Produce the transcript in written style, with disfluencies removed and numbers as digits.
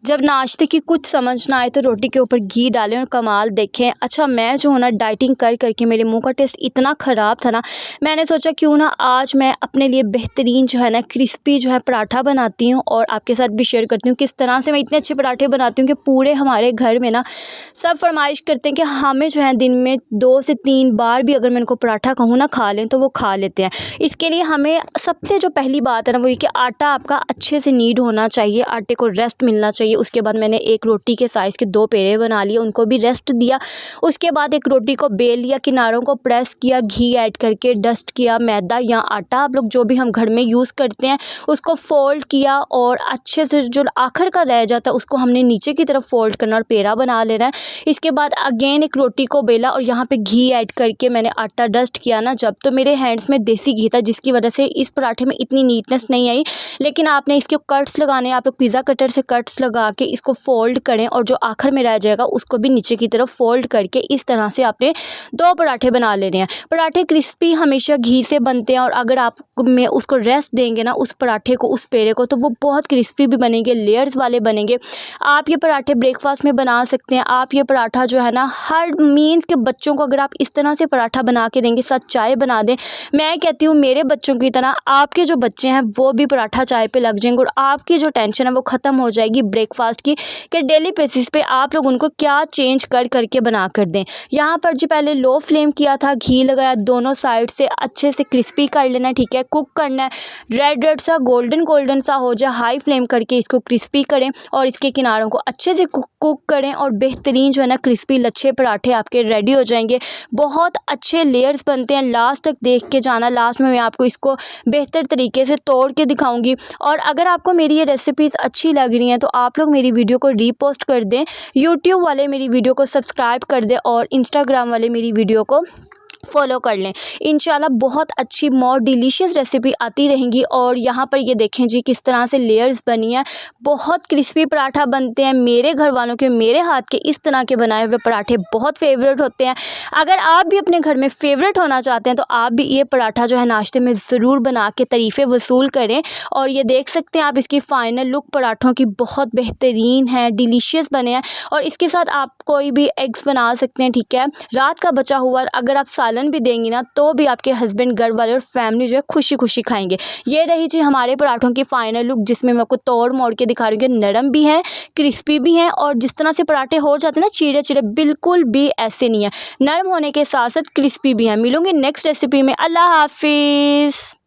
जब नाश्ते की कुछ समझ ना आए तो रोटी के ऊपर घी डालें और कमाल देखें। अच्छा, मैं जो हूँ ना डाइटिंग कर करके मेरे मुंह का टेस्ट इतना ख़राब था ना, मैंने सोचा क्यों ना आज मैं अपने लिए बेहतरीन जो है ना क्रिस्पी जो है पराठा बनाती हूँ और आपके साथ भी शेयर करती हूँ किस तरह से मैं इतने अच्छे पराठे बनाती हूँ कि पूरे हमारे घर में ना सब फरमाइश करते हैं कि हमें जो है दिन में 2 से 3 बार भी अगर मैं उनको पराठा कहूँ ना खा लें तो वो खा लेते हैं। इसके लिए हमें सबसे जो पहली बात है ना वो ये कि आटा आपका अच्छे से नीड होना चाहिए, आटे को रेस्ट मिलना चाहिए। उसके बाद मैंने एक रोटी के साइज़ के 2 पेड़े बना लिए, उनको भी रेस्ट दिया। उसके बाद एक रोटी को बेल लिया, किनारों को प्रेस किया, घी ऐड करके डस्ट किया, मैदा या आटा आप लोग जो भी हम घर में यूज़ करते हैं उसको फ़ोल्ड किया और अच्छे से जो आखिर का रह जाता है उसको हमने नीचे की तरफ फ़ोल्ड करना और पेड़ा बना लेना है। इसके बाद अगेन एक रोटी को बेला और यहाँ पे घी ऐड करके मैंने आटा डस्ट किया ना जब, तो मेरे हैंड्स में देसी घी था जिसकी वजह से इस पराठे में इतनी नीटनेस नहीं आई। लेकिन आपने इसके कट्स लगाने, आप लोग पिज़्ज़ा कटर से कट्स लगा के इसको फ़ोल्ड करें और जो आखिर में रह जाएगा उसको भी नीचे की तरफ फ़ोल्ड करके इस तरह से आपने 2 पराठे बना लेने हैं। पराठे क्रिस्पी हमेशा घी से बनते हैं और अगर आप में उसको रेस्ट देंगे ना उस पराठे को, उस पेड़े को, तो वो बहुत क्रिस्पी भी बनेंगे, लेयर्स वाले बनेंगे। आप ये पराठे ब्रेकफास्ट में बना सकते हैं। आप ये पराठा जो है ना हर मीन्स के बच्चों को अगर आप इस तरह से पराठा बना के देंगे, साथ चाय बना दें, मैं कहती हूँ मेरे बच्चों की तरह आपके जो बच्चे हैं वो भी पराठा चाय पे लग जाएंगे और आपकी जो टेंशन है वो ख़त्म हो जाएगी ब्रेकफास्ट की कि डेली बेसिस पे आप लोग उनको क्या चेंज कर करके बना कर दें। यहाँ पर जी पहले लो फ्लेम किया था, घी लगाया, दोनों साइड से अच्छे से क्रिस्पी कर लेना है, ठीक है, कुक करना है, रेड रेड सा गोल्डन गोल्डन सा हो जाए, हाई फ्लेम करके इसको क्रिस्पी करें और इसके किनारों को अच्छे से कुक करें और बेहतरीन जो है ना क्रिस्पी लच्छे पराठे आपके रेडी हो जाएंगे। बहुत अच्छे लेयर्स बनते हैं, लास्ट तक देख के जाना, लास्ट में मैं आपको इसको बेहतर तरीके से तोड़ के दिखाऊंगी। और अगर आपको मेरी ये रेसिपीज़ अच्छी लग रही हैं तो आप लोग मेरी वीडियो को रीपोस्ट कर दें, यूट्यूब वाले मेरी वीडियो को सब्सक्राइब कर दें और इंस्टाग्राम वाले मेरी वीडियो को फॉलो कर लें। इंशाल्लाह बहुत अच्छी मोर डिलीशियस रेसिपी आती रहेंगी। और यहाँ पर ये देखें जी किस तरह से लेयर्स बनी है, बहुत क्रिस्पी पराठा बनते हैं। मेरे घर वालों के, मेरे हाथ के इस तरह के बनाए हुए पराठे बहुत फेवरेट होते हैं। अगर आप भी अपने घर में फेवरेट होना चाहते हैं तो आप भी ये पराठा जो है नाश्ते में ज़रूर बना के तारीफ़ें वसूल करें। और ये देख सकते हैं आप इसकी फ़ाइनल लुक पराठों की बहुत बेहतरीन है, डिलीशियस बने हैं। और इसके साथ आप कोई भी एग्स बना सकते हैं, ठीक है, रात का बचा हुआ अगर आप सालन भी देंगी ना तो भी आपके हस्बैंड, घर वाले और फैमिली जो है खुशी खुशी खाएंगे। ये रही जी हमारे पराठों की फाइनल लुक जिसमें मैं आपको तोड़ मोड़ के दिखा रही हूँ कि नरम भी है, क्रिस्पी भी हैं और जिस तरह से पराठे हो जाते हैं ना चिड़े चिड़े, बिल्कुल भी ऐसे नहीं है, नरम होने के साथ साथ क्रिस्पी भी हैं। मिलूंगी नेक्स्ट रेसिपी में। अल्लाह हाफिज़।